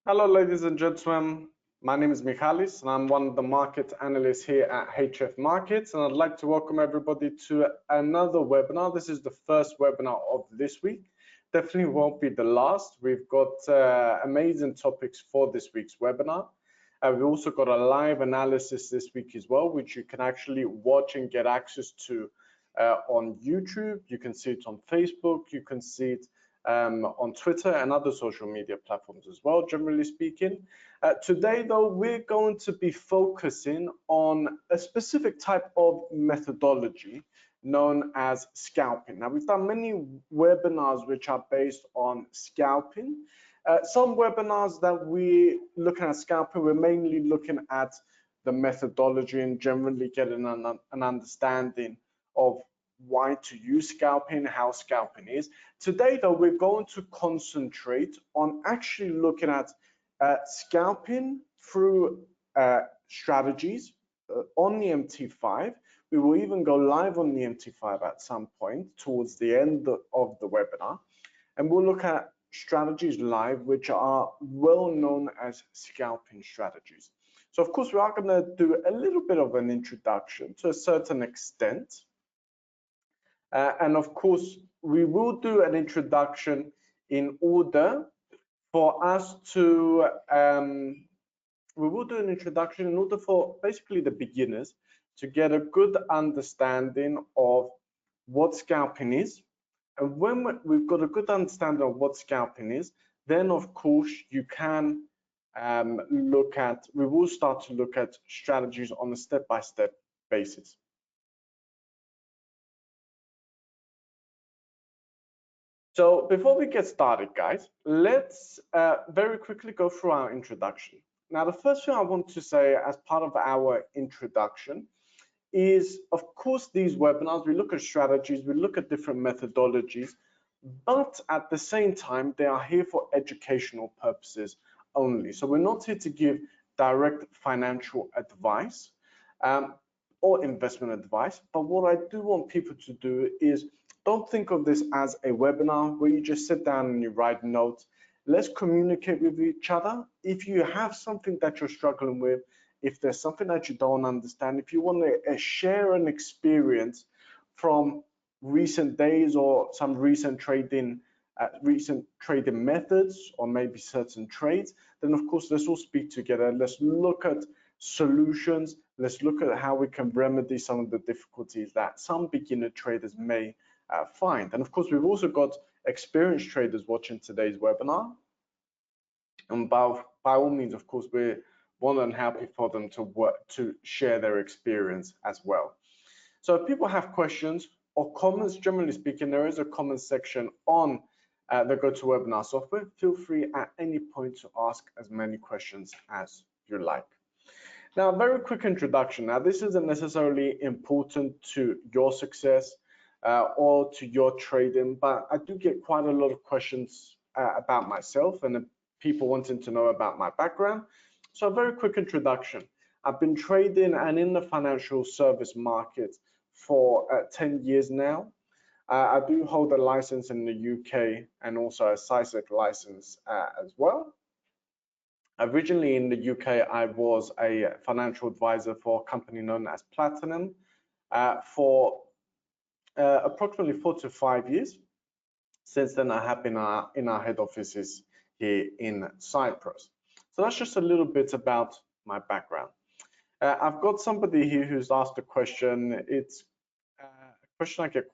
Hello, ladies and gentlemen. My name is Michalis, and I'm one of the market analysts here at HF Markets. And I'd like to welcome everybody to another webinar. This is the first webinar of this week. Definitely won't be the last. We've got amazing topics for this week's webinar. We've also got a live analysis this week as well, which you can actually watch and get access to on YouTube. You can see it on Facebook. You can see it on Twitter and other social media platforms as well, generally speaking. Today, though, we're going to be focusing on a specific type of methodology known as scalping. Now, we've done many webinars which are based on scalping. Some webinars that we looking at scalping, we're mainly looking at the methodology and generally getting an understanding of why to use scalping, how scalping is. Today, though, we're going to concentrate on actually looking at scalping through strategies on the MT5. We will even go live on the MT5 at some point towards the end of the webinar, and we'll look at strategies live which are well known as scalping strategies. So of course we are going to do a little bit of an introduction to a certain extent. And of course, we will do an introduction in order for us to, for basically the beginners to get a good understanding of what scalping is. And when we've got a good understanding of what scalping is, then of course you can we will start to look at strategies on a step-by-step basis. So before we get started, guys, let's very quickly go through our introduction. Now, the first thing I want to say as part of our introduction is, of course, these webinars, we look at strategies, we look at different methodologies, but at the same time, they are here for educational purposes only. So we're not here to give direct financial advice or investment advice, but what I do want people to do is don't think of this as a webinar where you just sit down and you write notes. Let's communicate with each other. If you have something that you're struggling with, if there's something that you don't understand, if you want to share an experience from recent days or some recent trading methods or maybe certain trades, then of course let's all speak together. Let's look at solutions. Let's look at how we can remedy some of the difficulties that some beginner traders may find. And of course, we've also got experienced traders watching today's webinar. And by all means, of course, we're more than happy for them to share their experience as well. So if people have questions or comments, generally speaking, there is a comment section on the GoToWebinar software. Feel free at any point to ask as many questions as you like. Now, a very quick introduction. Now, this isn't necessarily important to your success or to your trading, but I do get quite a lot of questions about myself and people wanting to know about my background. So a very quick introduction. I've been trading and in the financial service market for 10 years now. I do hold a license in the UK and also a CISEC license as well. Originally in the UK, I was a financial advisor for a company known as Platinum for approximately 4 to 5 years. Since then, I have been in our head offices here in Cyprus. So that's just a little bit about my background. I've got somebody here who's asked a question. It's a question I get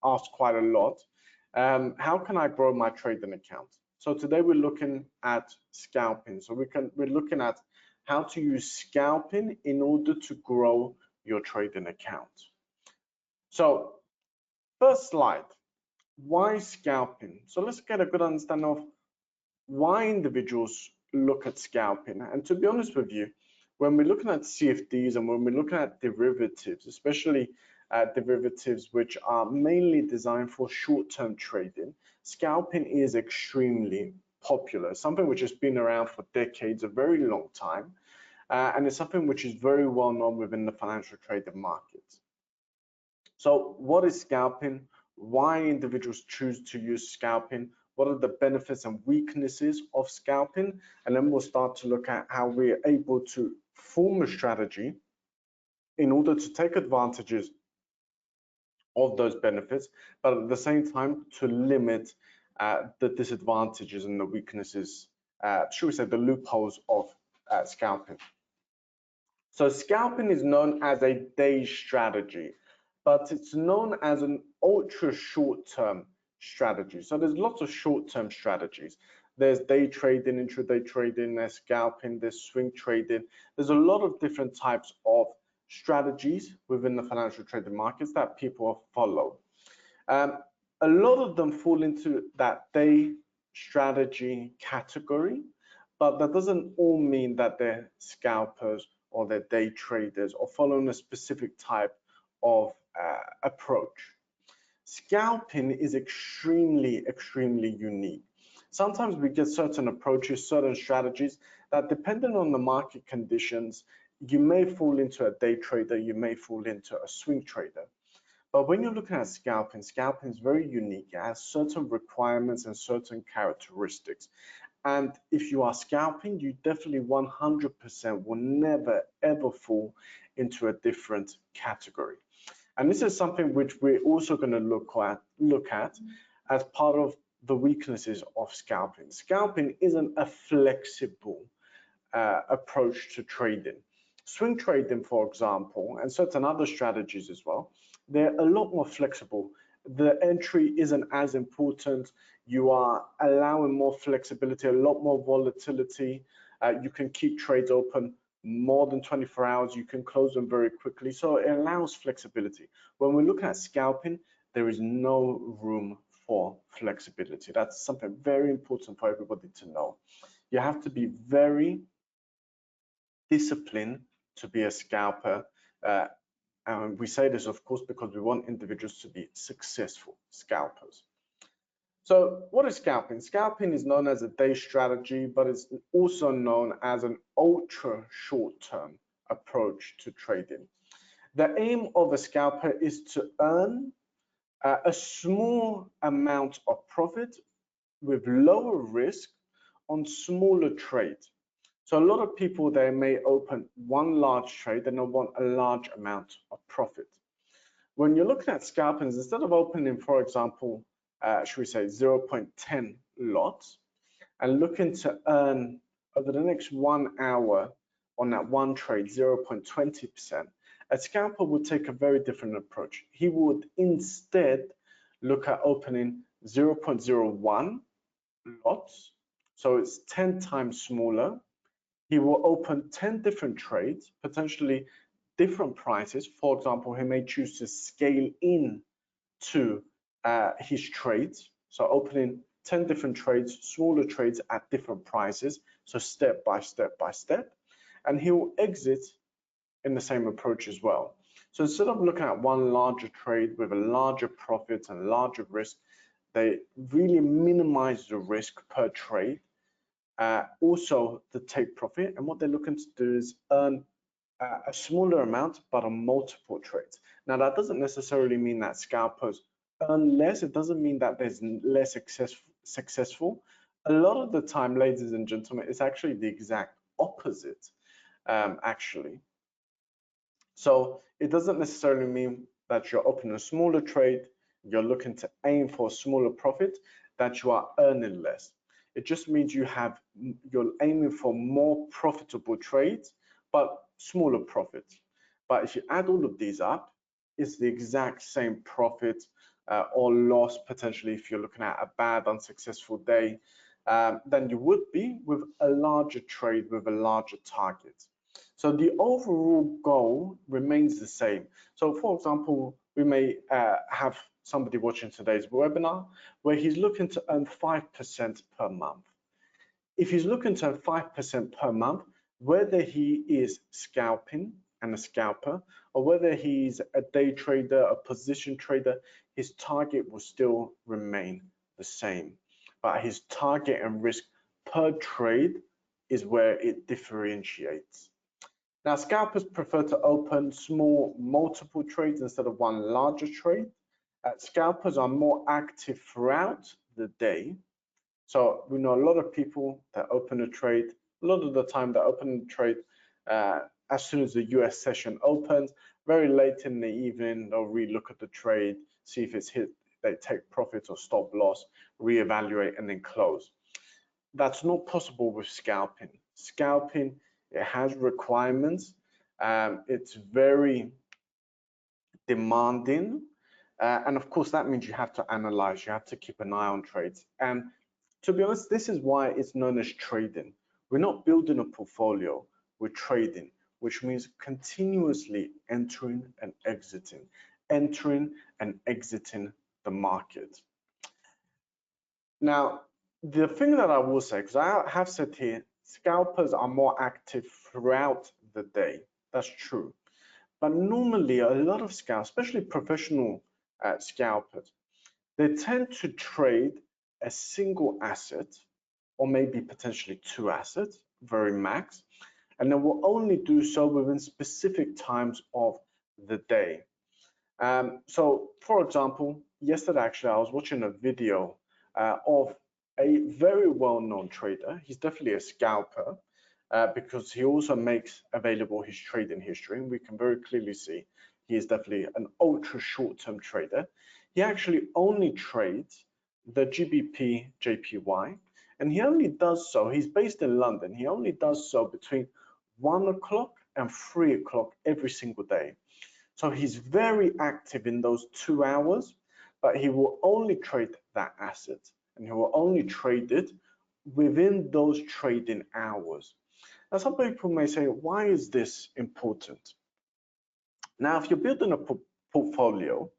asked quite a lot. How can I grow my trading account? So today we're looking at scalping. So we're looking at how to use scalping in order to grow your trading account. So first slide, why scalping? So let's get a good understanding of why individuals look at scalping. And to be honest with you, when we're looking at CFDs and when we're looking at derivatives, especially derivatives which are mainly designed for short-term trading, scalping is extremely popular, something which has been around for decades, a very long time, and it's something which is very well known within the financial trading market. So what is scalping? Why individuals choose to use scalping? what are the benefits and weaknesses of scalping, and then we'll start to look at how we're able to form a strategy in order to take advantages of those benefits, but at the same time to limit the disadvantages and the weaknesses, should we say, the loopholes of scalping. So scalping is known as a day strategy, but it's known as an ultra short-term strategy. So there's lots of short-term strategies. There's day trading, intraday trading, there's scalping, there's swing trading. There's a lot of different types of strategies within the financial trading markets that people follow. A lot of them fall into that day strategy category, but that doesn't all mean that they're scalpers or they're day traders or following a specific type of approach. Scalping is extremely unique. Sometimes we get certain approaches, certain strategies that, depending on the market conditions, you may fall into a day trader, you may fall into a swing trader. But when you're looking at scalping, scalping is very unique. It has certain requirements and certain characteristics. And if you are scalping, you definitely 100% will never ever fall into a different category. And this is something which we're also going to look at as part of the weaknesses of scalping. Scalping isn't a flexible approach to trading. Swing trading, for example, and certain other strategies as well, they're a lot more flexible. The entry isn't as important. You are allowing more flexibility, a lot more volatility. You can keep trades open more than 24 hours. You can close them very quickly. So it allows flexibility. When we look at scalping, there is no room for flexibility. That's something very important for everybody to know. You have to be very disciplined to be a scalper. And we say this, of course, because we want individuals to be successful scalpers. So what is scalping? Scalping is known as a day strategy, but it's also known as an ultra short-term approach to trading. The aim of a scalper is to earn a small amount of profit with lower risk on smaller trades. So a lot of people, they may open one large trade and they want a large amount of profit. When you're looking at scalping, instead of opening, for example, should we say 0.10 lots and looking to earn over the next 1 hour on that one trade 0.20%, a scalper would take a very different approach. He would instead look at opening 0.01 lots, so it's 10 times smaller. He will open 10 different trades, potentially different prices. For example, he may choose to scale in to his trades. So opening 10 different trades, smaller trades at different prices. So step by step by step. And he will exit in the same approach as well. So instead of looking at one larger trade with a larger profit and larger risk, they really minimize the risk per trade. Also to take profit, and what they're looking to do is earn a smaller amount but on multiple trades. Now that doesn't necessarily mean that scalpers earn less. It doesn't mean that there's less successful. A lot of the time, ladies and gentlemen, it's actually the exact opposite, actually. So it doesn't necessarily mean that you're opening a smaller trade, you're looking to aim for a smaller profit, that you are earning less. It just means you're aiming for more profitable trades, but smaller profits. But if you add all of these up, it's the exact same profit or loss, potentially, if you're looking at a bad, unsuccessful day, than you would be with a larger trade with a larger target. So the overall goal remains the same. So for example, we may have somebody watching today's webinar where he's looking to earn 5% per month. If he's looking to earn 5% per month, whether he is scalping and a scalper, or whether he's a day trader, a position trader, his target will still remain the same. But his target and risk per trade is where it differentiates. Now, scalpers prefer to open small multiple trades instead of one larger trade. Scalpers are more active throughout the day, So we know a lot of people that open a trade, a lot of the time they open a trade as soon as the US session opens, very late in the evening, they'll relook at the trade, see if it's hit, they take profits or stop loss, reevaluate, and then close. That's not possible with scalping. Scalping, it has requirements. It's very demanding. And of course, that means you have to analyze, you have to keep an eye on trades. And to be honest, this is why it's known as trading. We're not building a portfolio, we're trading, which means continuously entering and exiting the market. Now, the thing that I will say, because I have said here, scalpers are more active throughout the day. That's true. But normally, a lot of scalpers, especially professional scalpers, they tend to trade a single asset or maybe potentially two assets, very max, and they will only do so within specific times of the day. So, for example, yesterday actually I was watching a video of a very well-known trader. He's definitely a scalper because he also makes available his trading history, and we can very clearly see he is definitely an ultra short-term trader. He actually only trades the GBP JPY, and he only does so, he's based in London, he only does so between 1 o'clock and 3 o'clock every single day. So he's very active in those 2 hours, but he will only trade that asset, and he will only trade it within those trading hours. Now, some people may say, why is this important? Now, if you're building a portfolio,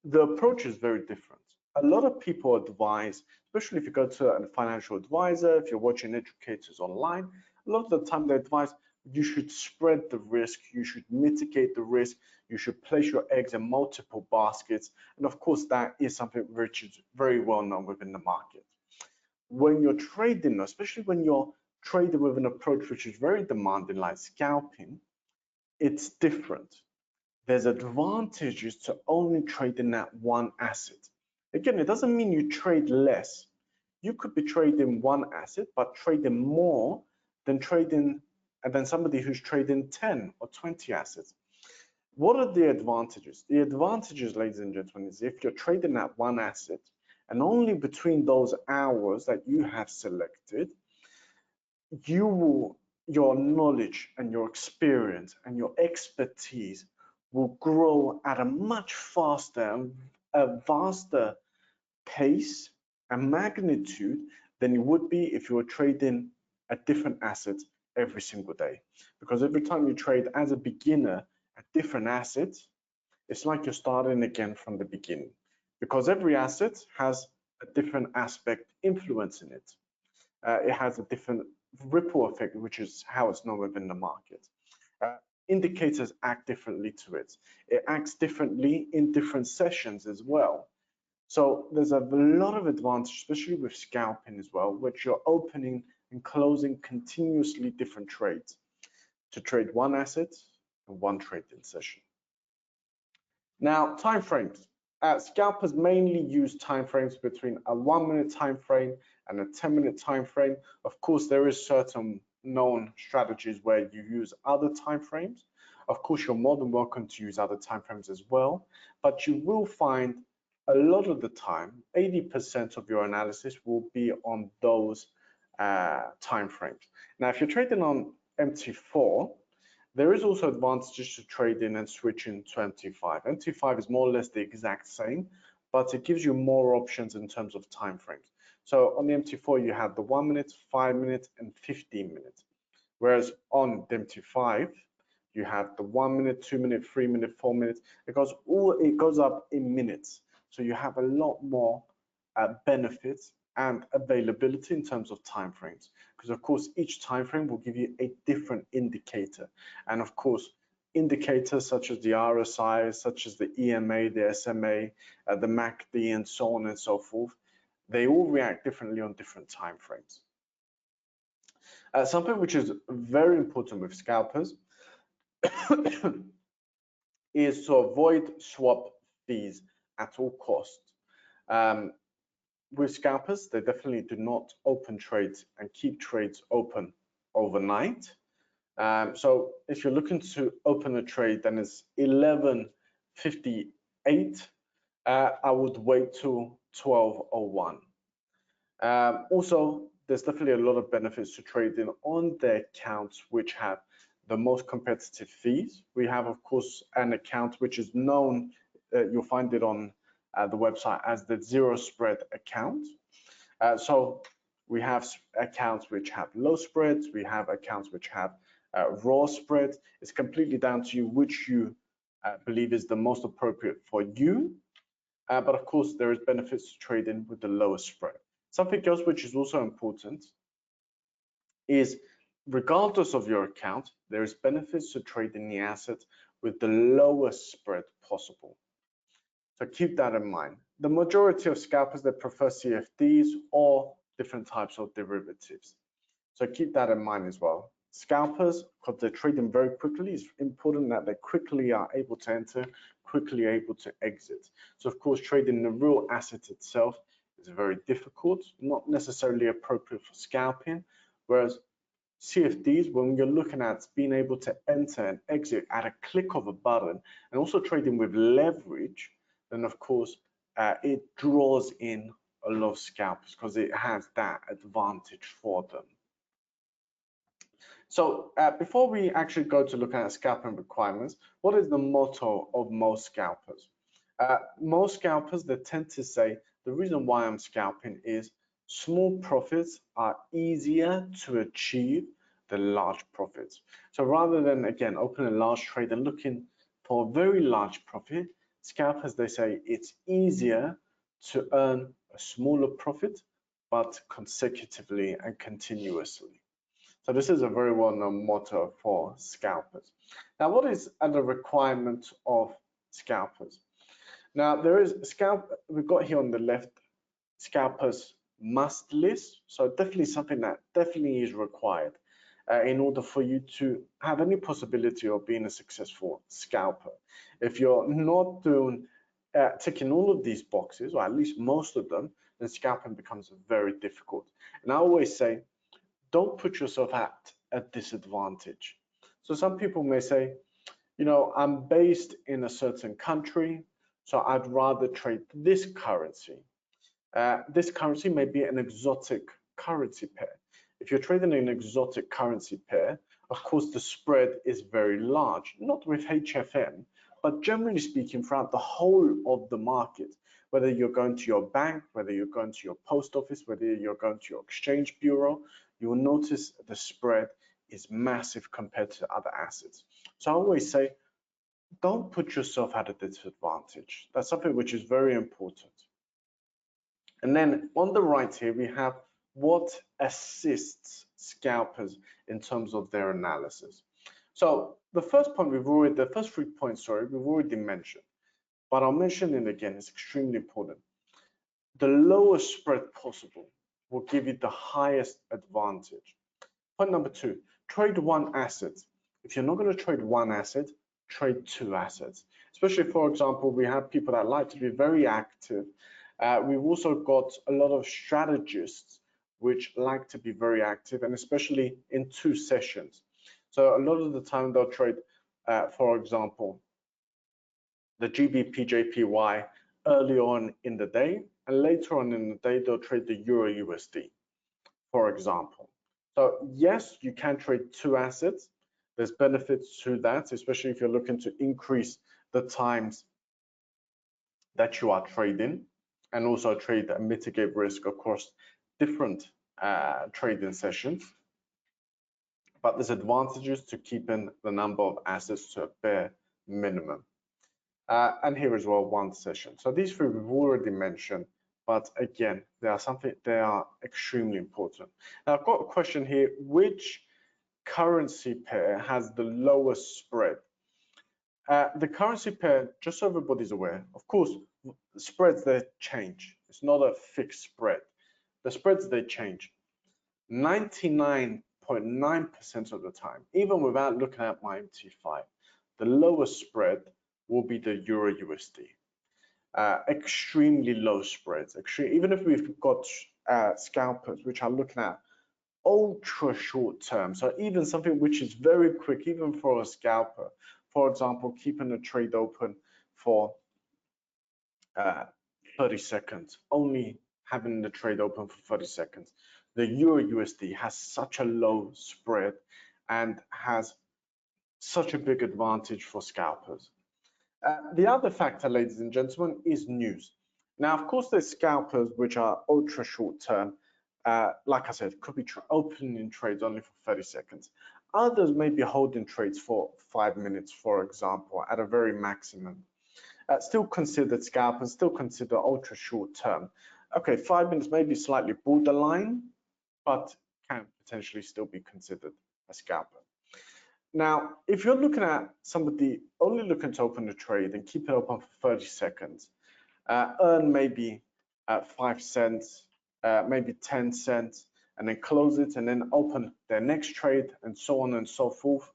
the approach is very different. A lot of people advise, especially if you go to a financial advisor, if you're watching educators online, a lot of the time they advise you should spread the risk, you should mitigate the risk, you should place your eggs in multiple baskets. And of course, that is something which is very well known within the market. When you're trading, especially when you're trading with an approach which is very demanding, like scalping, it's different. There's advantages to only trading that one asset. Again, it doesn't mean you trade less. You could be trading one asset, but trading more than somebody who's trading 10 or 20 assets. What are the advantages? The advantages, ladies and gentlemen, is if you're trading that one asset and only between those hours that you have selected, your knowledge and your experience and your expertise will grow at a much faster, a vaster pace and magnitude than it would be if you were trading a different asset every single day. Because every time you trade as a beginner a different asset, it's like you're starting again from the beginning. Because every asset has a different aspect influencing it. It has a different ripple effect, which is how it's known within the market. Indicators act differently to it. It acts differently in different sessions as well. So there's a lot of advantage, especially with scalping as well, which you're opening and closing continuously different trades to trade one asset in one trading session. Now, timeframes. Scalpers mainly use timeframes between a 1-minute time frame and a 10-minute time frame. Of course, there is certain known strategies where you use other timeframes. Of course, you're more than welcome to use other timeframes as well, but you will find a lot of the time, 80% of your analysis will be on those timeframes. Now, if you're trading on MT4, there is also advantages to trading and switching to MT5. MT5 is more or less the exact same, but it gives you more options in terms of time frames. So on the MT4, you have the 1 minute, 5 minute, and 15 minutes. Whereas on the MT5, you have the 1 minute, 2 minute, 3 minute, 4 minutes. It goes up in minutes. So you have a lot more benefits and availability in terms of time frames, because of course each time frame will give you a different indicator, and of course indicators such as the RSI, such as the EMA, the SMA, the MACD, and so on and so forth, they all react differently on different time frames. Something which is very important with scalpers is to avoid swap fees at all costs. with scalpers, they definitely do not open trades and keep trades open overnight. So if you're looking to open a trade, then it's 11:58. I would wait till 12:01. Also, there's definitely a lot of benefits to trading on the accounts which have the most competitive fees. We have, of course, an account which is known, you'll find it on the website as the zero spread account. So we have accounts which have low spreads, we have accounts which have raw spreads. It's completely down to you which you believe is the most appropriate for you. But of course, there is benefits to trading with the lowest spread. Something else which is also important is, regardless of your account, there is benefits to trading the asset with the lowest spread possible. So keep that in mind. The majority of scalpers, they prefer CFDs or different types of derivatives. So keep that in mind as well. Scalpers, because they're trading very quickly, it's important that they quickly are able to enter, quickly able to exit. So of course, trading the real asset itself is very difficult, not necessarily appropriate for scalping, whereas CFDs, when you're looking at being able to enter and exit at a click of a button, and also trading with leverage, then of course, it draws in a lot of scalpers because it has that advantage for them. So before we actually go to look at scalping requirements, what is the motto of most scalpers? Most scalpers, they tend to say, the reason why I'm scalping is small profits are easier to achieve than large profits. So rather than, again, opening a large trade and looking for a very large profit, scalpers, they say it's easier to earn a smaller profit, but consecutively and continuously. So this is a very well-known motto for scalpers. Now, what is the requirement of scalpers? Now, there is we've got here on the left, scalpers must list. So definitely something that definitely is required in order for you to have any possibility of being a successful scalper. If you're not doing ticking all of these boxes, or at least most of them, then scalping becomes very difficult. And I always say, don't put yourself at a disadvantage. So some people may say, you know, I'm based in a certain country, so I'd rather trade this currency. This currency may be an exotic currency pair. If you're trading an exotic currency pair, of course, the spread is very large, not with HFM, but generally speaking, throughout the whole of the market, whether you're going to your bank, whether you're going to your post office, whether you're going to your exchange bureau, you will notice the spread is massive compared to other assets. So I always say, don't put yourself at a disadvantage. That's something which is very important. And then on the right here, we have what assists scalpers in terms of their analysis. So the first 3 points, we've already mentioned, but I'll mention it again, it's extremely important. The lowest spread possible will give you the highest advantage. Point number 2, trade one asset. If you're not going to trade one asset, trade two assets. Especially, for example, we have people that like to be very active. We've also got a lot of strategists which like to be very active, and especially in 2 sessions. So a lot of the time they'll trade, for example, the GBP/JPY early on in the day, and later on in the day they'll trade the Euro USD, for example. So yes, you can trade 2 assets. There's benefits to that, especially if you're looking to increase the times that you are trading, and also trade and mitigate risk across different trading sessions. But there's advantages to keeping the number of assets to a bare minimum. And here as well, 1 session. So these 3 we've already mentioned, but again, they are extremely important. Now I've got a question here: which currency pair has the lowest spread? The currency pair, just so everybody's aware, of course, spreads, they change. It's not a fixed spread. The spreads, they change 99.9% of the time, even without looking at my MT5. The lowest spread will be the Euro USD. extremely low spreads. Even if we've got scalpers which are looking at ultra short term, so even something which is very quick, even for a scalper, for example, keeping a trade open for 30 seconds, only having the trade open for 30 seconds. The Euro USD has such a low spread and has such a big advantage for scalpers. The other factor, ladies and gentlemen, is news. Now, of course, there's scalpers which are ultra short term. Like I said, could be opening trades only for 30 seconds. Others may be holding trades for 5 minutes, for example, at a very maximum. Still considered scalpers, still considered ultra short term. Okay, 5 minutes may be slightly borderline, but can potentially still be considered a scalper. Now, if you're looking at somebody only looking to open a trade and keep it open for 30 seconds, earn maybe 5 cents, maybe 10 cents, and then close it and then open their next trade and so on and so forth,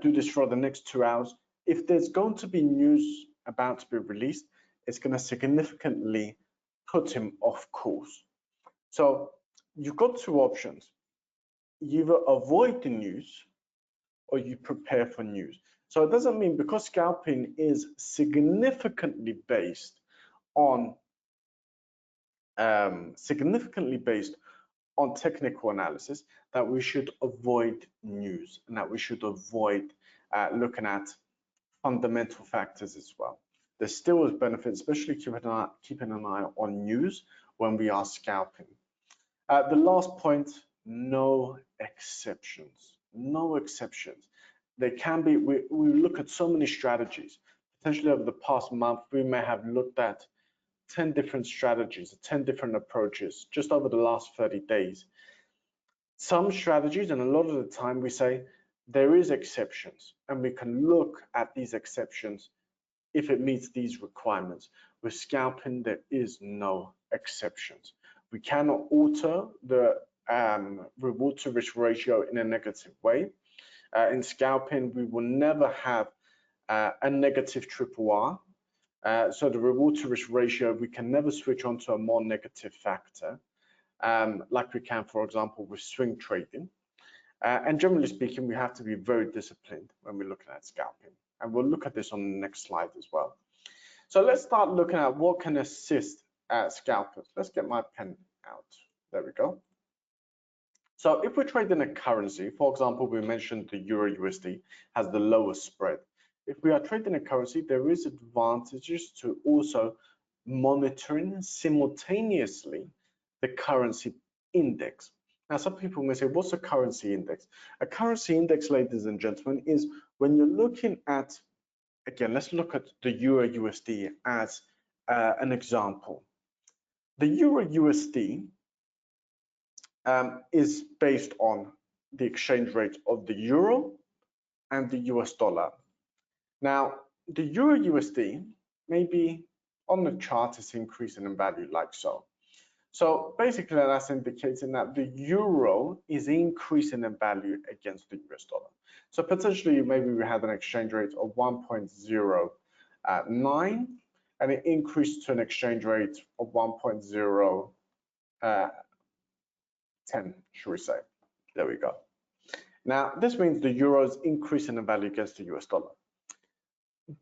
do this for the next 2 hours. If there's going to be news about to be released, it's going to significantly put him off course. So you've got two options. You either avoid the news or you prepare for news. So it doesn't mean because scalping is significantly based on technical analysis that we should avoid news and that we should avoid looking at fundamental factors as well. There still is benefit, especially keeping an eye on news when we are scalping. The last point, no exceptions. No exceptions. There can be, we look at so many strategies. Potentially over the past month, we may have looked at 10 different strategies, 10 different approaches just over the last 30 days. Some strategies, and a lot of the time we say there is exceptions, and we can look at these exceptions if it meets these requirements. With scalping, there is no exceptions. We cannot alter the reward to risk ratio in a negative way. In scalping, we will never have a negative triple R. So the reward to risk ratio, we can never switch on to a more negative factor, like we can, for example, with swing trading. And generally speaking, we have to be very disciplined when we're looking at scalping. And we'll look at this on the next slide as well. So let's start looking at what can assist scalpers. Let's get my pen out. There we go. So if we're trading a currency, for example, we mentioned the Euro USD has the lowest spread. If we are trading a currency, there is advantages to also monitoring simultaneously the currency index. Now, some people may say, what's a currency index? A currency index, ladies and gentlemen, is when you're looking at, again, let's look at the Euro USD as an example. The Euro USD is based on the exchange rate of the euro and the US dollar. Now, the Euro USD maybe on the chart is increasing in value like so. So basically that's indicating that the euro is increasing in value against the US dollar. So potentially maybe we had an exchange rate of 1.09 and it increased to an exchange rate of 1.010, should we say. There we go. Now this means the euro is increasing in value against the US dollar.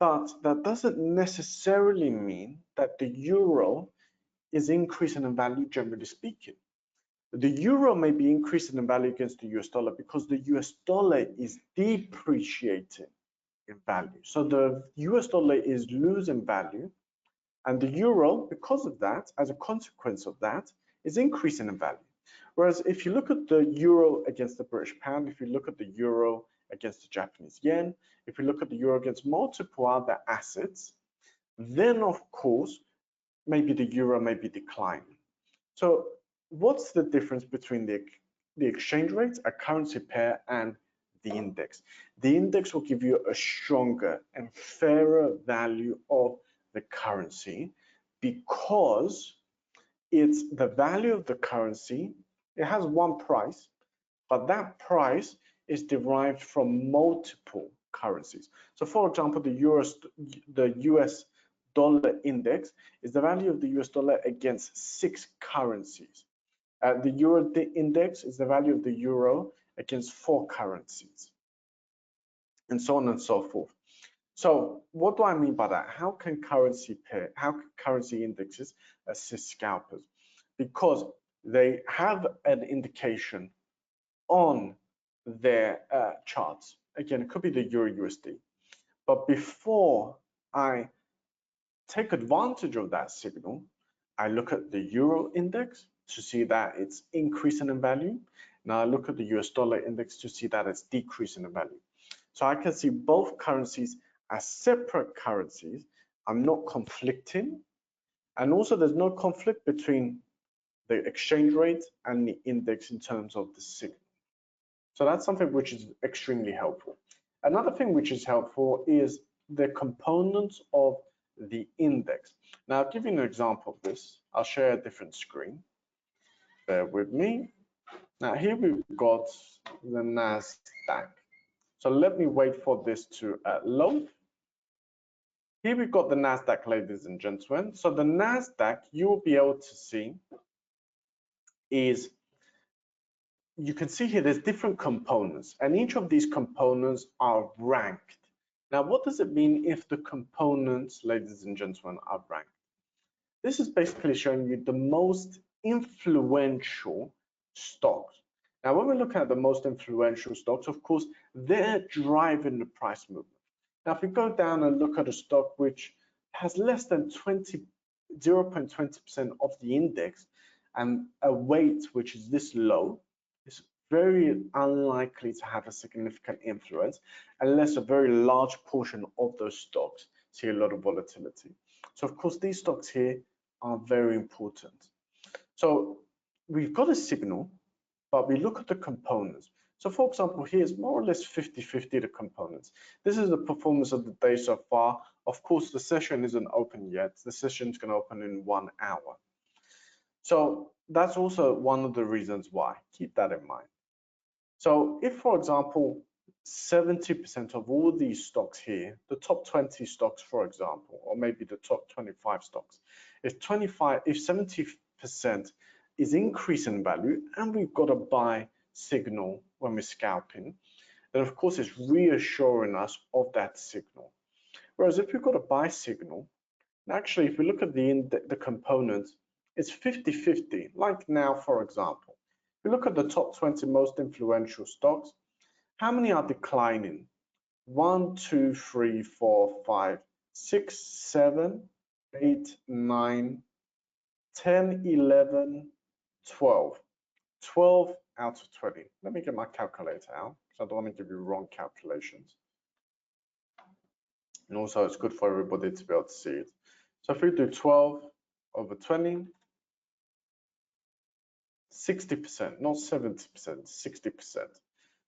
But that doesn't necessarily mean that the euro is increasing in value, generally speaking. The euro may be increasing in value against the US dollar because the US dollar is depreciating in value. So the US dollar is losing value, and the euro, because of that, as a consequence of that, is increasing in value. Whereas if you look at the euro against the British pound, if you look at the euro against the Japanese yen, if we look at the euro against multiple other assets, then of course, maybe the euro may be declining. So what's the difference between the exchange rate, a currency pair, and the index? The index will give you a stronger and fairer value of the currency because it's the value of the currency. It has one price, but that price is derived from multiple currencies. So for example, the US dollar index is the value of the US dollar against 6 currencies. The euro index is the value of the euro against 4 currencies, and so on and so forth. So what do I mean by that? How can currency indexes assist scalpers? Because they have an indication on their charts. Again, it could be the Euro USD. But before I take advantage of that signal, I look at the Euro index to see that it's increasing in value. Now I look at the US dollar index to see that it's decreasing in value. So I can see both currencies as separate currencies. I'm not conflicting. And also there's no conflict between the exchange rate and the index in terms of the signal. So that's something which is extremely helpful. Another thing which is helpful is the components of the index. Now I'll give you an example of this. I'll share a different screen. Bear with me. Now here we've got the NASDAQ. So let me wait for this to load. Here we've got the NASDAQ, ladies and gentlemen. So the NASDAQ, you will be able to see is, you can see here there's different components, and each of these components are ranked. Now, what does it mean if the components, ladies and gentlemen, are ranked? This is basically showing you the most influential stocks. Now, when we look at the most influential stocks, of course, they're driving the price movement. Now, if we go down and look at a stock which has less than 0.20% of the index and a weight which is this low, it's very unlikely to have a significant influence unless a very large portion of those stocks see a lot of volatility. So, of course, these stocks here are very important. So we've got a signal, but we look at the components. So for example, here's more or less 50-50 the components. This is the performance of the day so far. Of course, the session isn't open yet. The session's going to open in 1 hour. So that's also one of the reasons why. Keep that in mind. So if, for example, 70% of all these stocks here, the top 20 stocks, for example, or maybe the top 25 stocks, if 70% is increasing in value and we've got a buy signal when we're scalping, then of course it's reassuring us of that signal. Whereas if we've got a buy signal, actually if we look at the components, it's 50-50. Like now, for example, if we look at the top 20 most influential stocks, how many are declining? 1, 2, 3, 4, 5, 6, 7, 8, 9, 10, 11, 12. 12 out of 20. Let me get my calculator out, because I don't want to give you wrong calculations. And also it's good for everybody to be able to see it. So if we do 12 over 20, 60%, not 70%, 60%.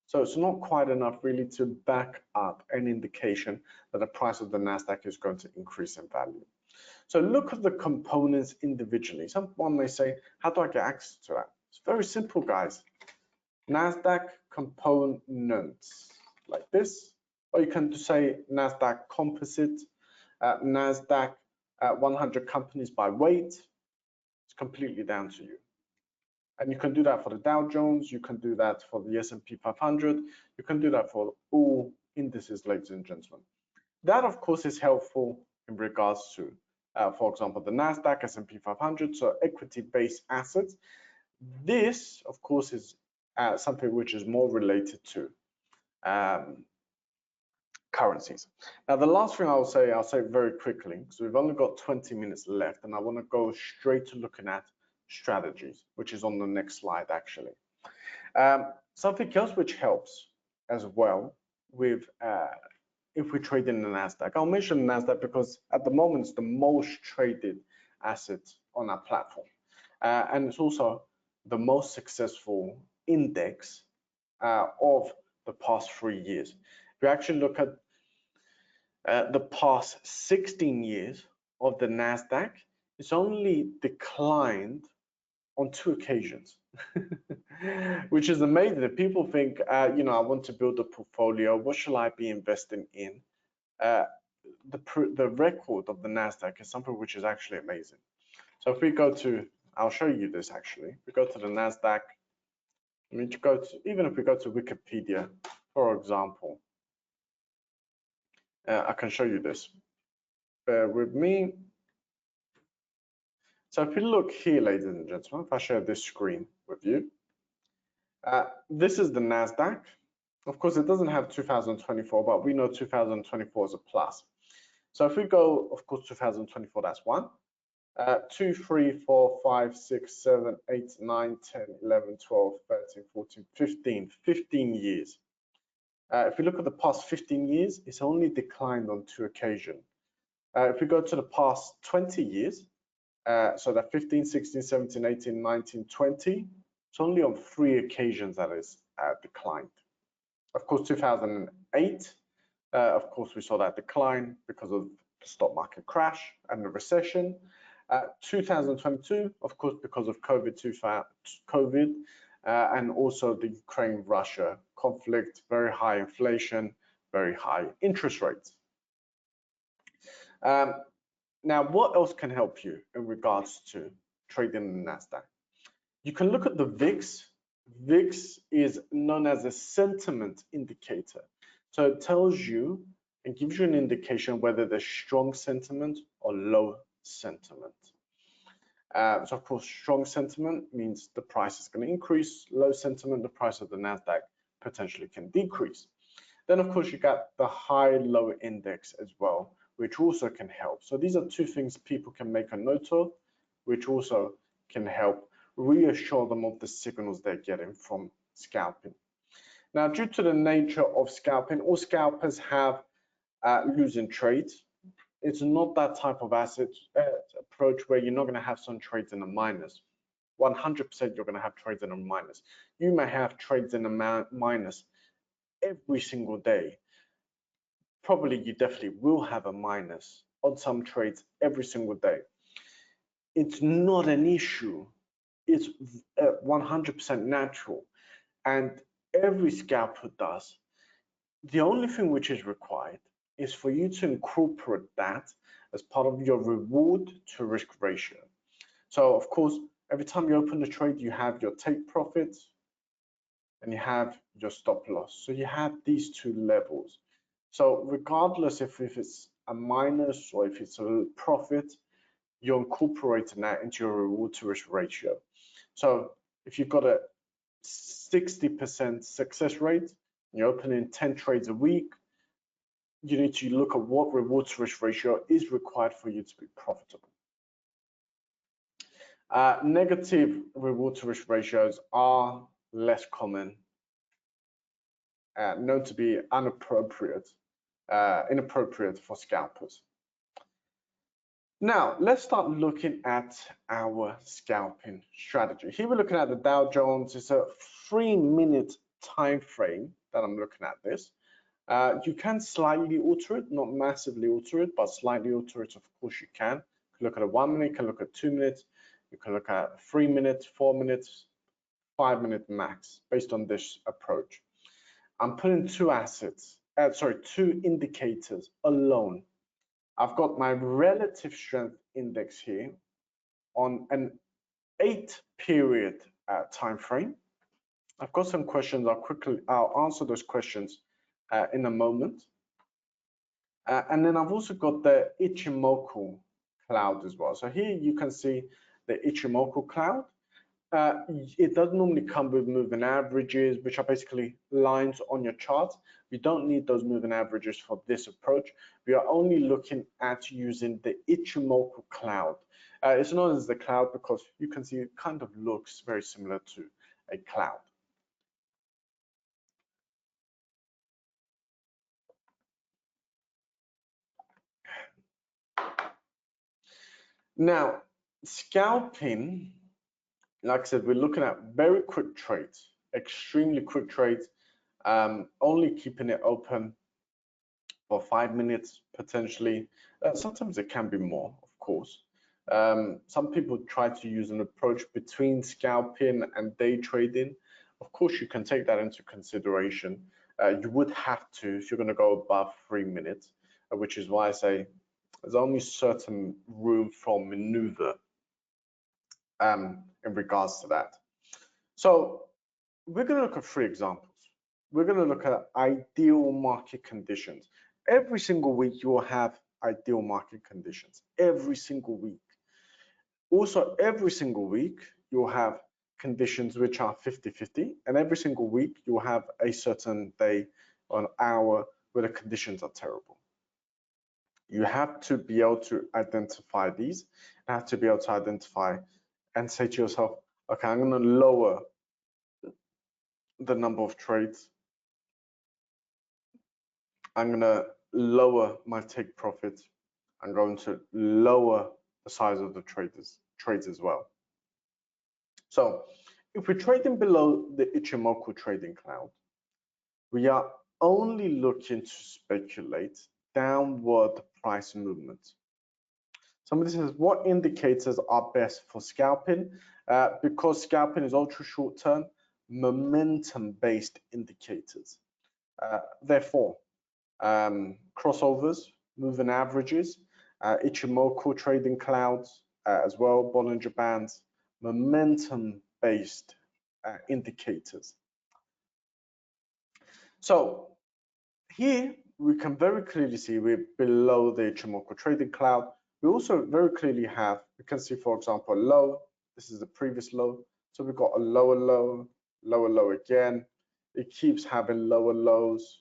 So it's not quite enough really to back up an indication that the price of the NASDAQ is going to increase in value. So look at the components individually. Someone may say, how do I get access to that? It's very simple, guys. NASDAQ components, like this, or you can say NASDAQ composite, NASDAQ 100 companies by weight. It's completely down to you. And you can do that for the Dow Jones, you can do that for the S&P 500, you can do that for all indices, ladies and gentlemen. That, of course, is helpful in regards to, for example, the NASDAQ, S&P 500, so equity-based assets. This, of course, is something which is more related to currencies. Now, the last thing I'll say very quickly, because we've only got 20 minutes left, and I want to go straight to looking at strategies, which is on the next slide, actually. Something else which helps as well with if we trade in the NASDAQ. I'll mention NASDAQ because at the moment it's the most traded asset on our platform. And it's also the most successful index of the past 3 years. If you actually look at the past 16 years of the NASDAQ, it's only declined on 2 occasions, which is amazing. If people think, you know, I want to build a portfolio, what shall I be investing in? the record of the NASDAQ is something which is actually amazing. So if we go to, I'll show you this actually. If we go to the NASDAQ, I mean, even if we go to Wikipedia, for example, I can show you this. Bear with me. So if you look here, ladies and gentlemen, if I share this screen with you, this is the NASDAQ. Of course, it doesn't have 2024, but we know 2024 is a plus. So if we go, of course, 2024, that's 1. 2, 3, 4, 5, 6, 7, 8, 9, 10, 11, 12, 13, 14, 15 years. If we look at the past 15 years, it's only declined on 2 occasions. If we go to the past 20 years, so that 15, 16, 17, 18, 19, 20, it's only on 3 occasions that is declined. Of course, 2008, of course, we saw that decline because of the stock market crash and the recession. 2022, of course, because of COVID, and also the Ukraine-Russia conflict, very high inflation, very high interest rates. Now, what else can help you in regards to trading in the NASDAQ? You can look at the VIX. VIX is known as a sentiment indicator. So it tells you and gives you an indication whether there's strong sentiment or low sentiment. So of course, strong sentiment means the price is going to increase. Low sentiment, the price of the NASDAQ potentially can decrease. Then of course, you got the high-low index as well, which also can help. So these are 2 things people can make a note of, which also can help reassure them of the signals they're getting from scalping. Now, due to the nature of scalping, all scalpers have losing trades. It's not that type of asset approach where you're not going to have some trades in a minus. 100% you're going to have trades in a minus. You may have trades in a minus every single day. Probably you definitely will have a minus on some trades every single day. It's not an issue. It's 100% natural, and every scalper does. The only thing which is required is for you to incorporate that as part of your reward to risk ratio. So of course, every time you open a trade, you have your take profits and you have your stop loss. So you have these 2 levels. So regardless if it's a minus or if it's a profit, you're incorporating that into your reward to risk ratio. So if you've got a 60% success rate, you're opening 10 trades a week, you need to look at what reward to risk ratio is required for you to be profitable. Negative reward to risk ratios are less common, known to be inappropriate for scalpers. Now, let's start looking at our scalping strategy. Here we're looking at the Dow Jones. It's a 3-minute time frame that I'm looking at this. You can slightly alter it, not massively alter it, but slightly alter it, of course you can. You can look at a 1 minute, you can look at 2 minutes, you can look at 3 minutes, 4 minutes, 5 minute max, based on this approach. I'm putting 2 indicators alone. I've got my relative strength index here on an 8-period time frame. I've got some questions. I'll answer those questions in a moment. And then I've also got the Ichimoku cloud as well. So here you can see the Ichimoku cloud. It does normally come with moving averages, which are basically lines on your chart. We don't need those moving averages for this approach. We are only looking at using the Ichimoku cloud. It's known as the cloud because you can see it kind of looks very similar to a cloud. Now, scalping, like I said, we're looking at very quick trades, extremely quick trades, only keeping it open for 5 minutes potentially. Sometimes it can be more, of course. Some people try to use an approach between scalping and day trading. Of course, you can take that into consideration. You would have to, if you're going to go above 3 minutes. which is why I say there's only certain room for maneuver in regards to that. So we're going to look at 3 examples. We're going to look at ideal market conditions. Every single week you will have ideal market conditions, every single week. Also, every single week you'll have conditions which are 50-50, and every single week you'll have a certain day or an hour where the conditions are terrible. You have to be able to identify these. You have to be able to identify and say to yourself, okay, I'm going to lower the number of trades. I'm going to lower my take profit. I'm going to lower the size of the trades as well. So if we're trading below the Ichimoku trading cloud, we are only looking to speculate downward price movement. Somebody says, what indicators are best for scalping? Because scalping is ultra short term, momentum-based indicators. Therefore, crossovers, moving averages, Ichimoku trading clouds, as well, Bollinger Bands, momentum-based indicators. So here we can very clearly see we're below the Ichimoku trading cloud. We also very clearly have, we can see, for example, a low. This is the previous low. So we've got a lower low, lower low again. It keeps having lower lows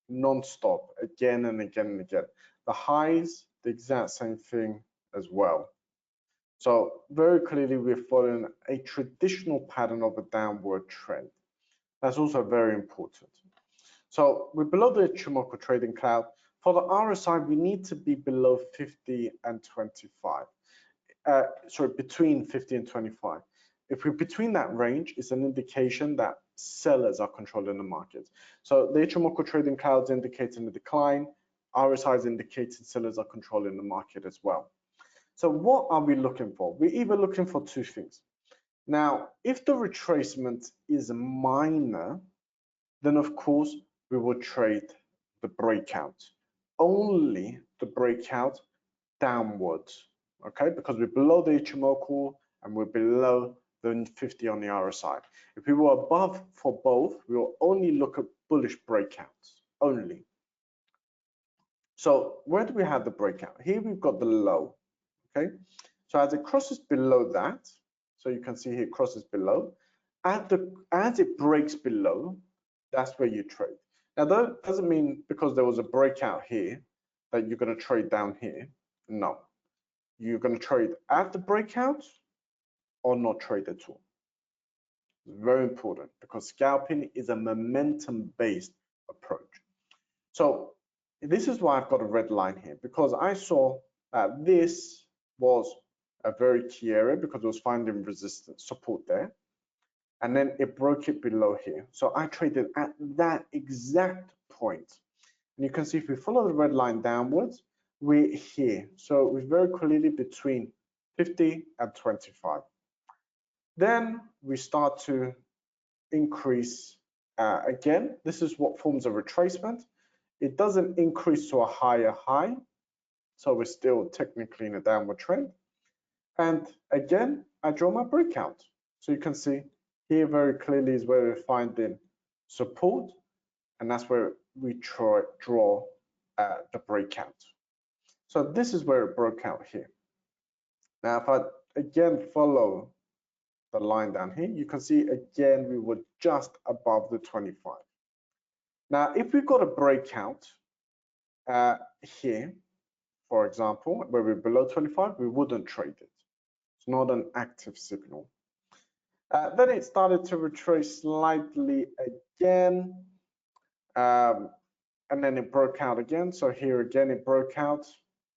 non-stop again and again and again. The highs, the exact same thing as well. So very clearly we're following a traditional pattern of a downward trend. That's also very important. So we're below the Ichimoku trading cloud. For the RSI, we need to be below 50 and 25. Sorry, between 50 and 25. If we're between that range, it's an indication that sellers are controlling the market. So the Ichimoku trading clouds indicating a decline, RSI is indicating sellers are controlling the market as well. So what are we looking for? We're either looking for 2 things. Now, if the retracement is minor, then of course we will trade the breakout, only the breakout downwards, okay? Because we're below the Ichimoku and we're below the 50 on the RSI. If we were above for both, we will only look at bullish breakouts, only. So where do we have the breakout? Here we've got the low, okay? So as it crosses below that, so you can see here it crosses below, as it breaks below, that's where you trade. Now that doesn't mean because there was a breakout here that you're going to trade down here. No, you're going to trade at the breakout or not trade at all. It's very important because scalping is a momentum-based approach. So this is why I've got a red line here, because I saw that this was a very key area because it was finding resistance support there. And then it broke it below here. So I traded at that exact point. And you can see if we follow the red line downwards, we're here. So we're very clearly between 50 and 25. Then we start to increase again. This is what forms a retracement. It doesn't increase to a higher high. So we're still technically in a downward trend. And again, I draw my breakout. So you can see here very clearly is where we're finding support, and that's where we draw the breakout. So this is where it broke out here. Now, if I again follow the line down here, you can see again we were just above the 25. Now, if we've got a breakout here, for example, where we're below 25, we wouldn't trade it. It's not an active signal. Then it started to retrace slightly again, and then it broke out again. So here again, it broke out.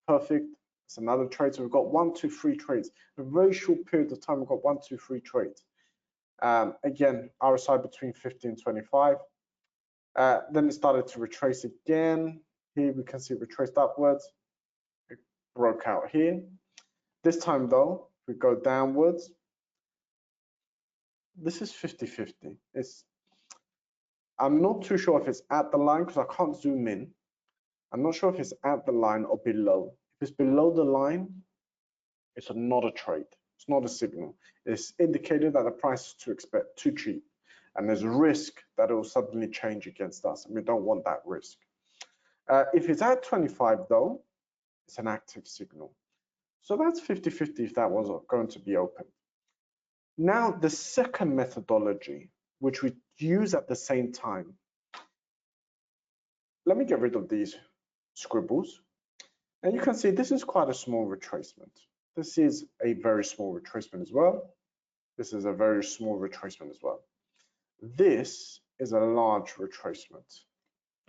Perfect. It's another trade. So we've got 1, 2, 3 trades. In a very short period of time, we've got 1, 2, 3 trades. Again, RSI between 50 and 25. Then it started to retrace again. Here we can see it retraced upwards. It broke out here. This time though, we go downwards. This is 50-50. I'm not too sure if it's at the line because I can't zoom in, I'm not sure if it's at the line or below. If it's below the line, it's not a trade. It's not a signal. It's indicated that the price is too cheap, and there's a risk that it will suddenly change against us, and we don't want that risk. If it's at 25 though, it's an active signal. So that's 50-50 if that was going to be open. Now, the second methodology, which we use at the same time. Let me get rid of these scribbles. And you can see this is quite a small retracement. This is a very small retracement as well. This is a very small retracement as well. This is a large retracement,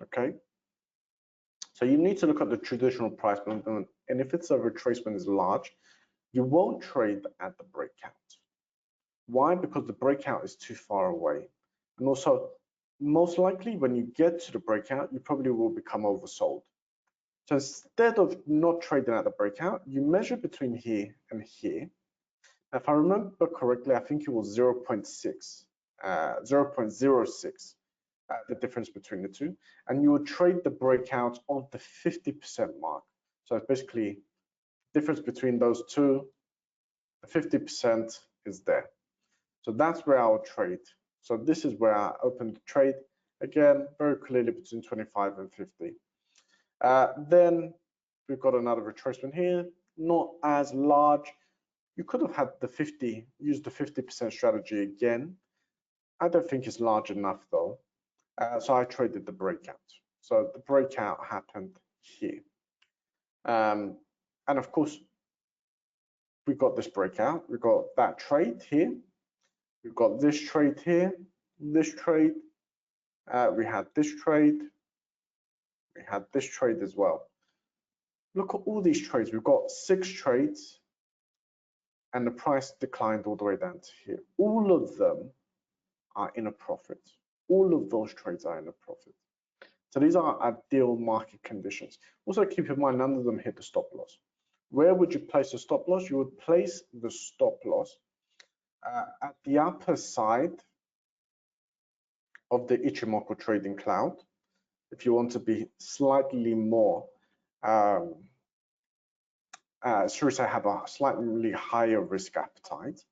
okay? So you need to look at the traditional price movement, and if it's a retracement is large, you won't trade at the breakout. Why? Because the breakout is too far away. And also, most likely when you get to the breakout, you probably will become oversold. So instead of not trading at the breakout, you measure between here and here. If I remember correctly, I think it was 0.6, the difference between the two. And you would trade the breakout on the 50% mark. So it's basically the difference between those two, the 50% is there. So that's where I would trade. So this is where I opened the trade. Again, very clearly between 25 and 50. Then we've got another retracement here, not as large. You could have had the 50, used the 50% strategy again. I don't think it's large enough though. So I traded the breakout. So the breakout happened here. And of course, we got this breakout. We got that trade here. We've got this trade here, this trade. We had this trade. We had this trade as well. Look at all these trades. We've got 6 trades and the price declined all the way down to here. All of them are in a profit. All of those trades are in a profit. So these are ideal market conditions. Also keep in mind, none of them hit the stop loss. Where would you place the stop loss? You would place the stop loss at the upper side of the Ichimoku trading cloud. If you want to be slightly more, should we say, have a slightly higher risk appetite.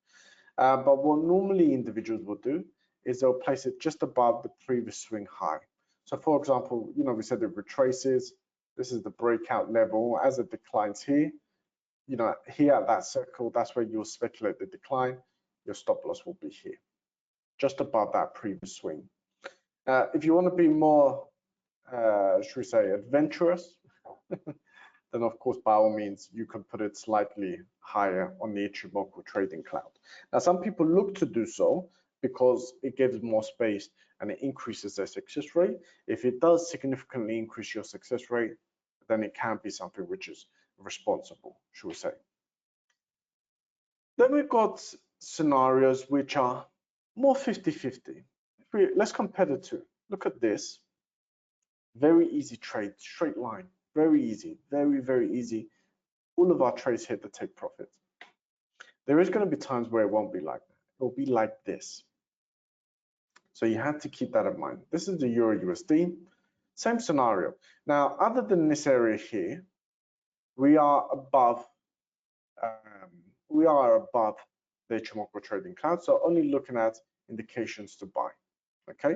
But what normally individuals will do is they'll place it just above the previous swing high. So for example, we said it retraces. This is the breakout level. As it declines here, here at that circle, that's where you'll speculate the decline. Your stop loss will be here, just above that previous swing. If you want to be more, should we say, adventurous, then of course, by all means, you can put it slightly higher on the Ichimoku trading cloud. Now, some people look to do so because it gives more space and it increases their success rate. If it does significantly increase your success rate, then it can be something which is responsible, should we say. Then we've got scenarios which are more 50-50. Let's compare the two. Look at this. Very easy trade, straight line. Very easy, very, very easy. All of our trades hit the take profit. There is going to be times where it won't be like that. It will be like this. So you have to keep that in mind. This is the Euro USD, same scenario. Now, other than this area here, we are above the Ichimoku trading cloud. So only looking at indications to buy. Okay.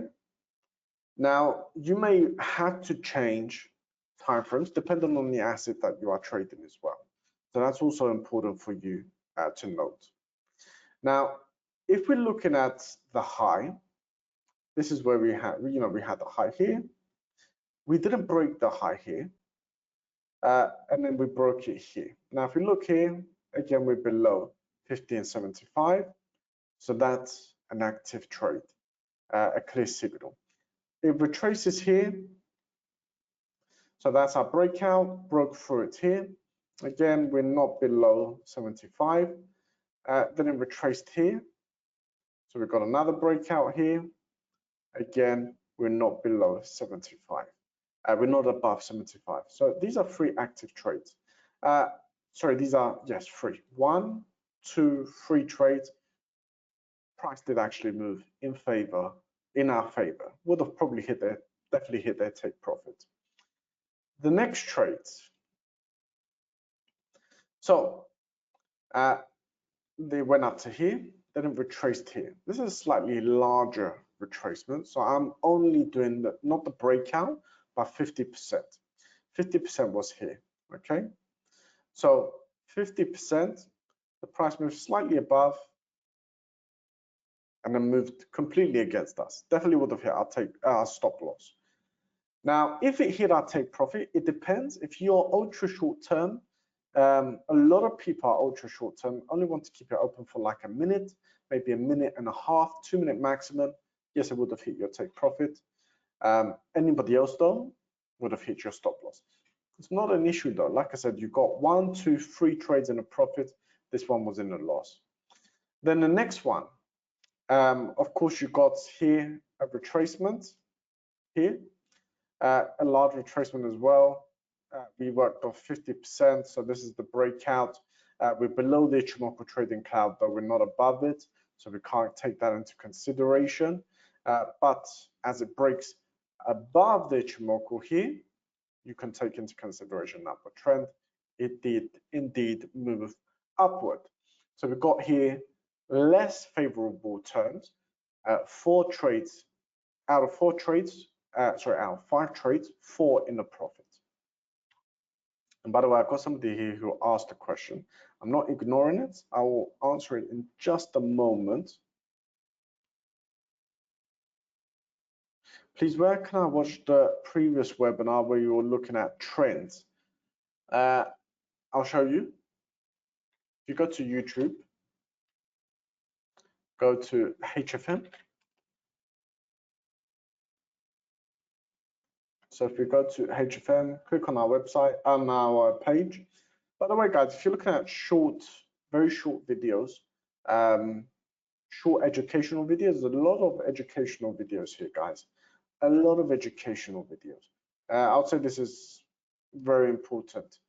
Now you may have to change timeframes depending on the asset that you are trading as well. So that's also important for you to note. Now, if we're looking at the high, this is where we had, we had the high here. We didn't break the high here, and then we broke it here. Now, if we look here, again, we're below 50 and 75. So that's an active trade, a clear signal. It retraces here. So that's our breakout, broke through it here. Again, we're not below 75. Then it retraced here. So we've got another breakout here. Again, we're not below 75. We're not above 75. So these are 3 active trades. Sorry, these are, yes, 3. 1, 2, 3 trades. Price did actually move in our favor. Would have probably definitely hit their take profit. the next trades. So they went up to here, then it retraced here. This is a slightly larger retracement, so I'm only doing not the breakout, but 50%. 50% was here, okay? So 50%, the price moved slightly above and then moved completely against us. Definitely would have hit our stop loss. Now, if it hit our take profit, it depends. If you're ultra short term, a lot of people are ultra short term, only want to keep it open for like a minute, maybe a minute and a half, 2-minute maximum. Yes, it would have hit your take profit. Anybody else though would have hit your stop loss. It's not an issue though. Like I said, you got 1, 2, 3 trades in a profit. This one was in a loss. Then the next one, of course, you got here a retracement here, a large retracement as well. We worked off 50%, so this is the breakout. We're below the Ichimoku trading cloud, but we're not above it, so we can't take that into consideration. But as it breaks above the Ichimoku here, you can take into consideration an upward trend. It did indeed move upward. So we've got here less favorable terms. 4 trades out of 4 trades, out of 5 trades, 4 in the profit. And by the way, I've got somebody here who asked a question. I'm not ignoring it. I will answer it in just a moment. Please, where can I watch the previous webinar where you were looking at trends? I'll show you. If you go to YouTube, go to HFM. So if you go to HFM, click on our website, on our page. By the way, guys, if you're looking at very short videos, short educational videos, there's a lot of educational videos here, guys. A lot of educational videos. I'll say this is very important.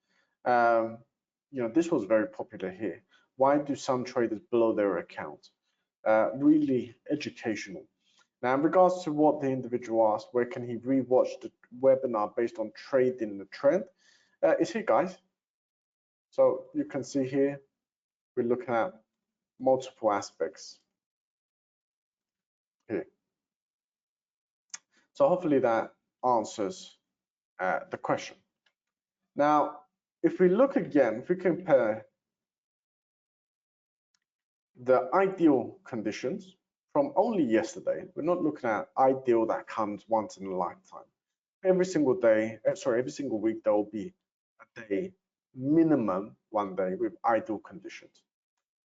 You know, this was very popular here. Why do some traders blow their account? Really educational. Now, in regards to what the individual asked, where can he rewatch the webinar based on trading the trend? It's here, guys. So you can see here, we're looking at multiple aspects here. So hopefully that answers the question. Now, if we look again, if we compare the ideal conditions from only yesterday, we're not looking at ideal that comes once in a lifetime. Every single day, every single week, there will be a day, minimum 1 day with ideal conditions.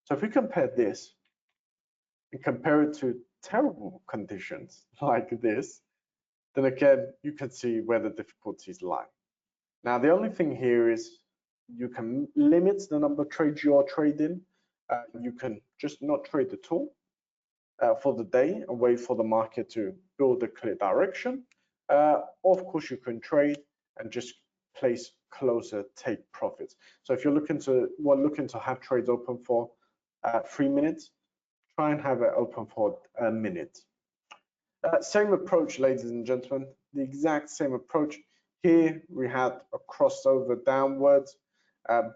So if we compare this and compare it to terrible conditions like this, then again, you can see where the difficulties lie. Now, the only thing here is you can limit the number of trades you are trading. You can just not trade at all for the day and wait for the market to build a clear direction. Of course, you can trade and just place closer take profits. So if you're looking to have trades open for 3 minutes, try and have it open for a minute. Same approach, ladies and gentlemen, the exact same approach. Here we had a crossover downwards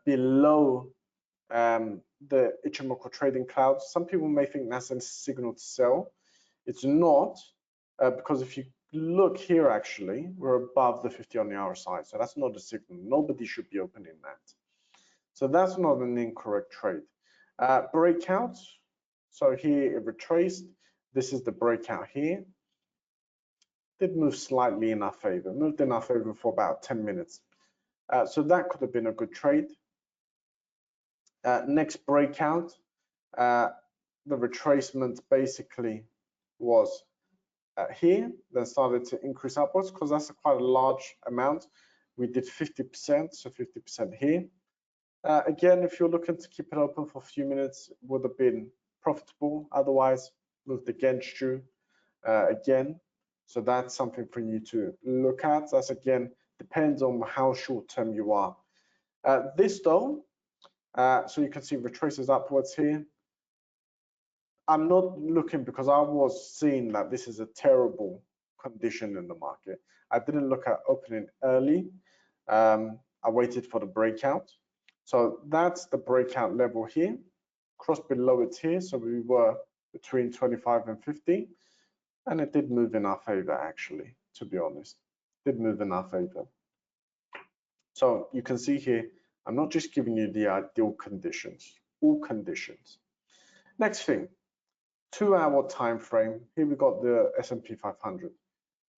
below the Ichimoku trading cloud. Some people may think that's a signal to sell. It's not, because if you look here, actually, we're above the 50 on the hour side. So that's not a signal. Nobody should be opening that. So that's not an incorrect trade. Breakout. So here it retraced. This is the breakout here. Did move slightly in our favor, moved in our favor for about 10 minutes. So that could have been a good trade. Next breakout, the retracement basically was here, then started to increase upwards because that's quite a large amount. We did 50%, so 50% here. Again, if you're looking to keep it open for a few minutes, it would have been profitable. Otherwise, moved against you again. So that's something for you to look at. That's again depends on how short term you are. This though, so you can see retraces upwards here. I'm not looking because I was seeing that this is a terrible condition in the market. I didn't look at opening early. I waited for the breakout. So that's the breakout level here. Crossed below it here, so we were between 25 and 50, and it did move in our favor, actually, to be honest. Did move in our favor. So you can see here, I'm not just giving you the ideal conditions, all conditions. Next thing, 2-hour time frame. Here we got the S&P 500.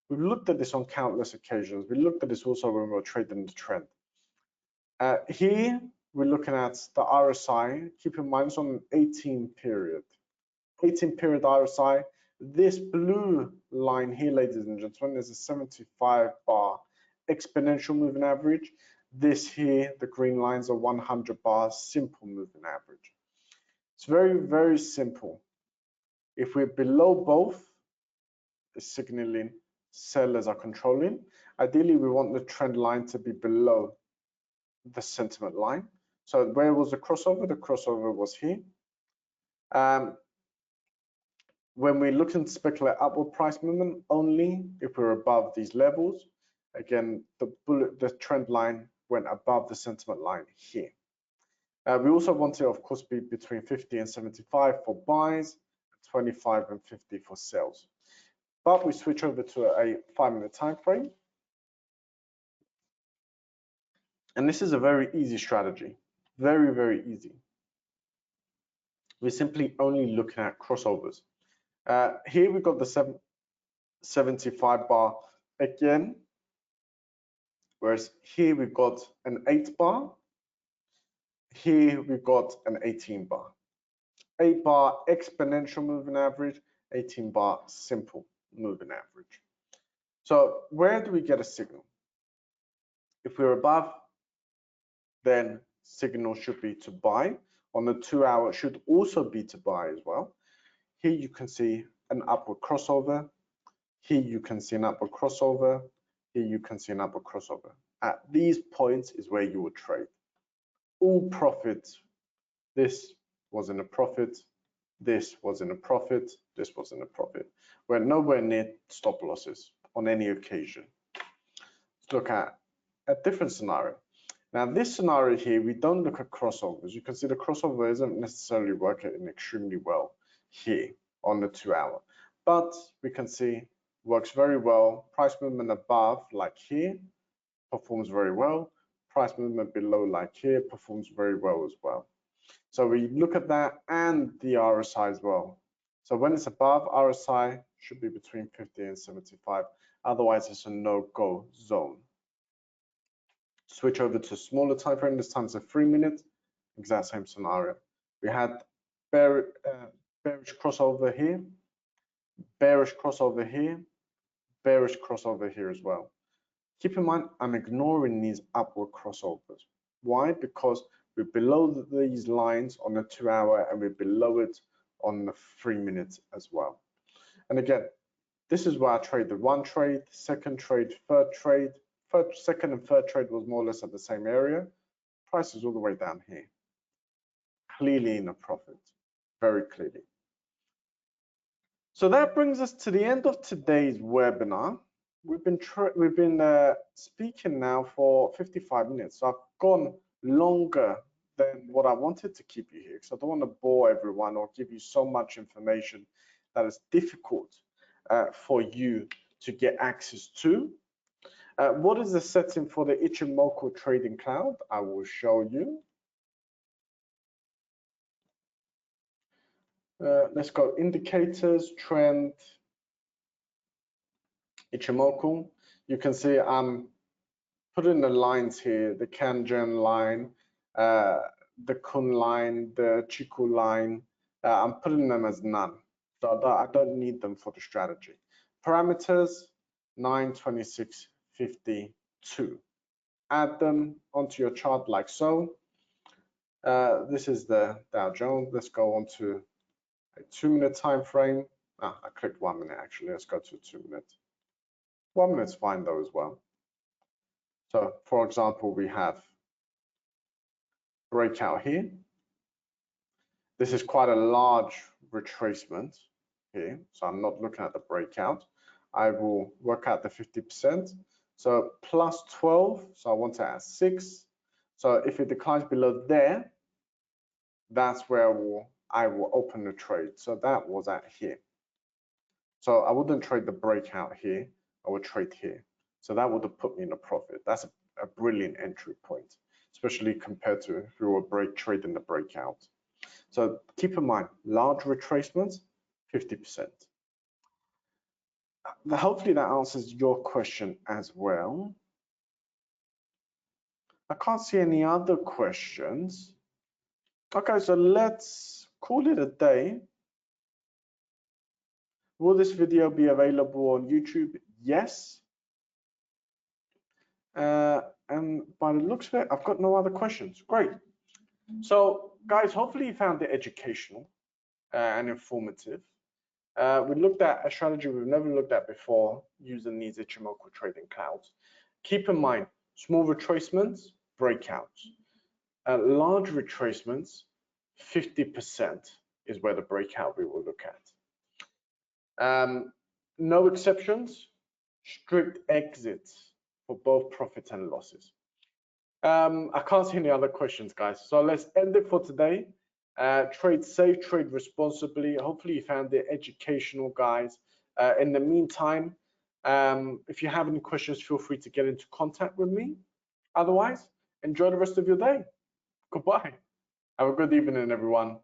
We've looked at this on countless occasions. We looked at this also when we were trading the trend. Here we're looking at the RSI. Keep in mind it's on an 18 period. 18 period RSI. This blue line here, ladies and gentlemen, is a 75 bar exponential moving average. This here, the green lines are 100 bar simple moving average. It's very, very simple. If we're below both, it's signaling sellers are controlling. Ideally, we want the trend line to be below the sentiment line. So where was the crossover? The crossover was here. When we're looking to speculate upward price movement, only if we're above these levels. Again, the trend line went above the sentiment line here. We also want to, of course, be between 50 and 75 for buys, 25 and 50 for sales. But we switch over to a 5-minute time frame. And this is a very easy strategy. Very, very easy. We're simply only looking at crossovers. Here we've got the 75 bar again, whereas here we've got an 8 bar. Here we've got an 18 bar. 8 bar exponential moving average, 18 bar simple moving average. So where do we get a signal? If we're above, then signal should be to buy. On the 2-hour should also be to buy as well. Here you can see an upward crossover. Here you can see an upward crossover. Here you can see an upward crossover. At these points is where you would trade. All profits. This wasn't a profit. This wasn't a profit. This wasn't a profit. We're nowhere near stop losses on any occasion. Let's look at a different scenario. Now, this scenario here, we don't look at crossovers. You can see the crossover isn't necessarily working extremely well here on the 2-hour, but we can see works very well. Price movement above, like here, performs very well. Price movement below, like here, performs very well as well. So we look at that and the RSI as well. So when it's above, RSI should be between 50 and 75. Otherwise, it's a no-go zone. Switch over to smaller time frame. This time it's a 3-minute. Exact same scenario. We had bearish crossover here, bearish crossover here, bearish crossover here as well. Keep in mind, I'm ignoring these upward crossovers. Why? Because we're below these lines on the 2-hour and we're below it on the 3-minute as well. And again, this is where I trade the 1 trade, second trade, third trade. Second and third trade was more or less at the same area. Price is all the way down here. Clearly in a profit, very clearly. So that brings us to the end of today's webinar. We've been speaking now for 55 minutes. So I've gone longer than what I wanted to keep you here, because I don't want to bore everyone or give you so much information that is difficult for you to get access to. What is the setting for the Ichimoku Trading Cloud? I will show you. Let's go indicators, trend, Ichimoku. You can see I'm putting the lines here, the Kangen line, the Kun line, the Chiku line. I'm putting them as none. So I don't need them for the strategy. Parameters, 9, 26, 52. Add them onto your chart like so. This is the Dow Jones. Let's go on to a 2-minute time frame. I clicked 1 minute actually. Let's go to 2 minutes. 1 minute's fine though as well. So for example, we have breakout here. This is quite a large retracement here. So I'm not looking at the breakout. I will work out the 50%. So plus 12, so I want to add 6. So if it declines below there, that's where I will open the trade. So that was at here. So I wouldn't trade the breakout here, I would trade here. So that would have put me in a profit. That's a brilliant entry point, especially compared to if you were trading the breakout. So keep in mind, large retracements, 50%. Hopefully that answers your question as well. I can't see any other questions. Okay, so let's call it a day. Will this video be available on YouTube? Yes. And by the looks of it, I've got no other questions. Great. So guys, hopefully you found it educational and informative. We looked at a strategy we've never looked at before using these Ichimoku trading clouds. Keep in mind, small retracements, breakouts. Large retracements, 50% is where the breakout we will look at. No exceptions, strict exits for both profits and losses. I can't see any other questions, guys. So let's end it for today. Trade safe, trade responsibly. Hopefully you found it educational, guys. In the meantime, if you have any questions, feel free to get into contact with me. Otherwise, enjoy the rest of your day. Goodbye. Have a good evening, everyone.